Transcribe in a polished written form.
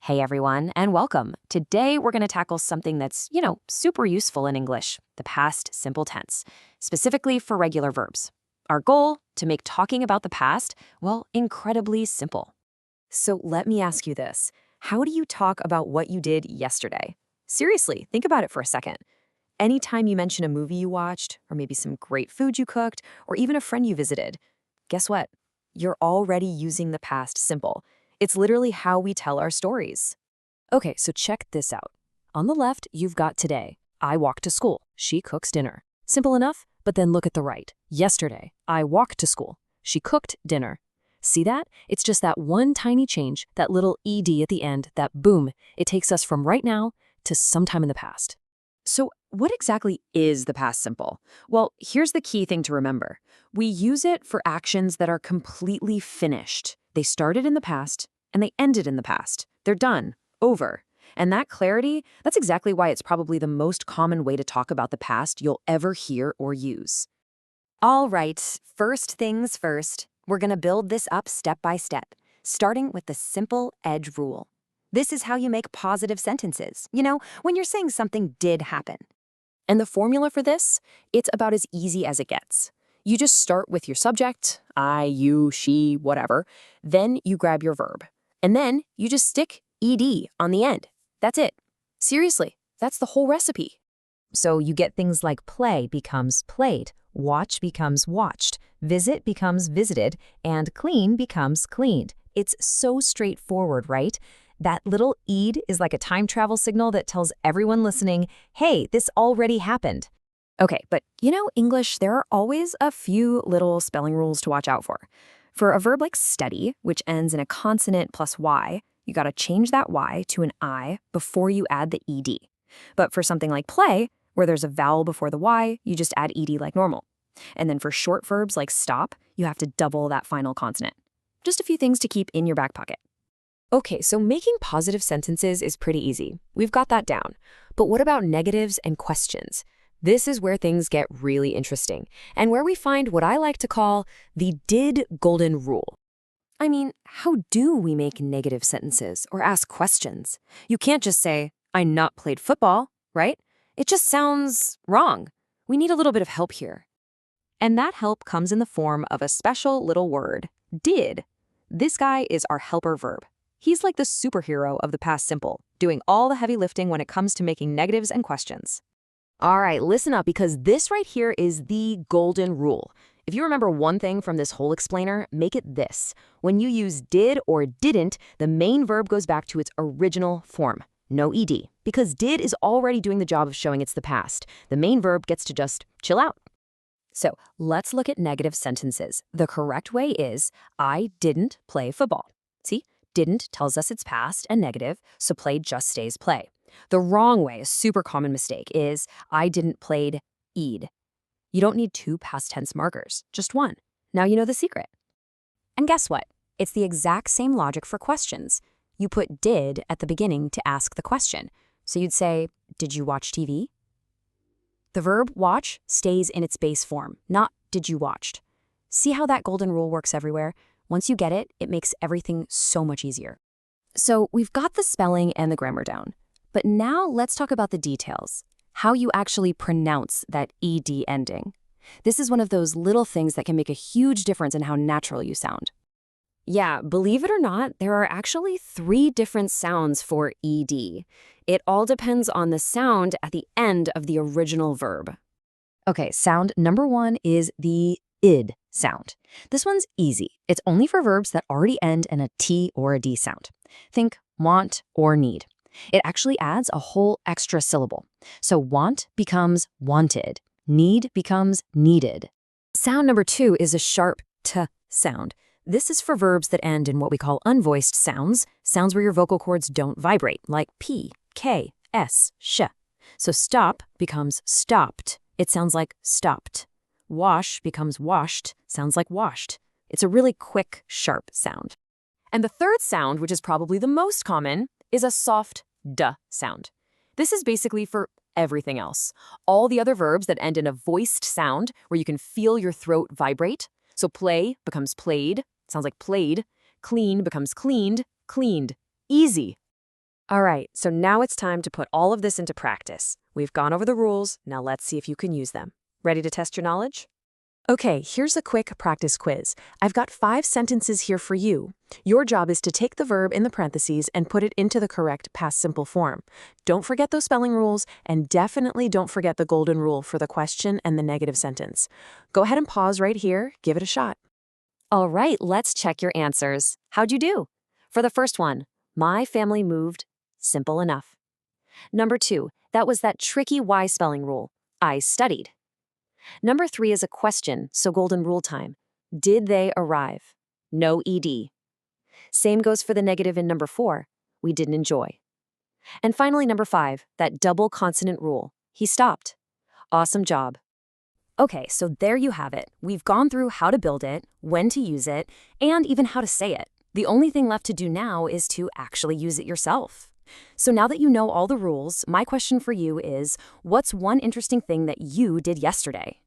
Hey everyone, and welcome. Today we're going to tackle something that's, super useful in English, the past simple tense, specifically for regular verbs. Our goal, to make talking about the past, well, incredibly simple. So let me ask you this. How do you talk about what you did yesterday? Seriously, think about it for a second. Anytime you mention a movie you watched, or maybe some great food you cooked, or even a friend you visited, guess what? You're already using the past simple. It's literally how we tell our stories. Okay, so check this out. On the left, you've got today. I walked to school. She cooks dinner. Simple enough, but then look at the right. Yesterday, I walked to school. She cooked dinner. See that? It's just that one tiny change, that little ed at the end, that boom. It takes us from right now to sometime in the past. So what exactly is the past simple? Well, here's the key thing to remember. We use it for actions that are completely finished. They started in the past, and they ended in the past. They're done, over. And that clarity, that's exactly why it's probably the most common way to talk about the past you'll ever hear or use. All right, first things first, we're going to build this up step by step, starting with the simple edge rule. This is how you make positive sentences, when you're saying something did happen. And the formula for this, it's about as easy as it gets. You just start with your subject, I, you, she, whatever. Then you grab your verb. And then you just stick ed on the end. That's it. Seriously, that's the whole recipe. So you get things like play becomes played, watch becomes watched, visit becomes visited, and clean becomes cleaned. It's so straightforward, right? That little ed is like a time travel signal that tells everyone listening, hey, this already happened. Okay, but English, there are always a few little spelling rules to watch out for. For a verb like study, which ends in a consonant plus y, you gotta change that y to an I before you add the ed. But for something like play, where there's a vowel before the y, you just add ed like normal. And then for short verbs like stop, you have to double that final consonant. Just a few things to keep in your back pocket. Okay, so making positive sentences is pretty easy. We've got that down. But what about negatives and questions? This is where things get really interesting, and where we find what I like to call the did golden rule. I mean, how do we make negative sentences or ask questions? You can't just say, I not played football, right? It just sounds wrong. We need a little bit of help here. And that help comes in the form of a special little word, did. This guy is our helper verb. He's like the superhero of the past simple, doing all the heavy lifting when it comes to making negatives and questions. All right, listen up, because this right here is the golden rule. If you remember one thing from this whole explainer, make it this. When you use did or didn't, the main verb goes back to its original form. No ed, because did is already doing the job of showing it's the past. The main verb gets to just chill out. So let's look at negative sentences. The correct way is, I didn't play football. See, didn't tells us it's past and negative, so play just stays play. The wrong way, a super common mistake, is I didn't played ed. You don't need two past tense markers, just one. Now you know the secret. And guess what? It's the exact same logic for questions. You put did at the beginning to ask the question. So you'd say, did you watch TV? The verb watch stays in its base form, not did you watched. See how that golden rule works everywhere? Once you get it, it makes everything so much easier. So we've got the spelling and the grammar down. But now let's talk about the details, how you actually pronounce that ed ending. This is one of those little things that can make a huge difference in how natural you sound. Yeah, believe it or not, there are actually 3 different sounds for ed. It all depends on the sound at the end of the original verb. Okay, sound number 1 is the id sound. This one's easy. It's only for verbs that already end in a T or a D sound. Think want or need. It actually adds a whole extra syllable. So want becomes wanted. Need becomes needed. Sound number 2 is a sharp T sound. This is for verbs that end in what we call unvoiced sounds, sounds where your vocal cords don't vibrate, like P, K, S, sh. So stop becomes stopped. It sounds like stopped. Wash becomes washed, sounds like washed. It's a really quick, sharp sound. And the third sound, which is probably the most common, is a soft D sound. This is basically for everything else. All the other verbs that end in a voiced sound where you can feel your throat vibrate. So play becomes played, sounds like played. Clean becomes cleaned, cleaned. Easy. All right, so now it's time to put all of this into practice. We've gone over the rules, now let's see if you can use them. Ready to test your knowledge? Okay, here's a quick practice quiz. I've got 5 sentences here for you. Your job is to take the verb in the parentheses and put it into the correct past simple form. Don't forget those spelling rules, and definitely don't forget the golden rule for the question and the negative sentence. Go ahead and pause right here, give it a shot. All right, let's check your answers. How'd you do? For the first one, my family moved. Simple enough. Number 2, that was that tricky Y spelling rule. I studied. Number 3 is a question, so golden rule time. Did they arrive? No ED. Same goes for the negative in number 4. We didn't enjoy. And finally, number 5, that double consonant rule. He stopped. Awesome job. Okay, so there you have it. We've gone through how to build it, when to use it, and even how to say it. The only thing left to do now is to actually use it yourself. So now that you know all the rules, my question for you is, what's one interesting thing that you did yesterday?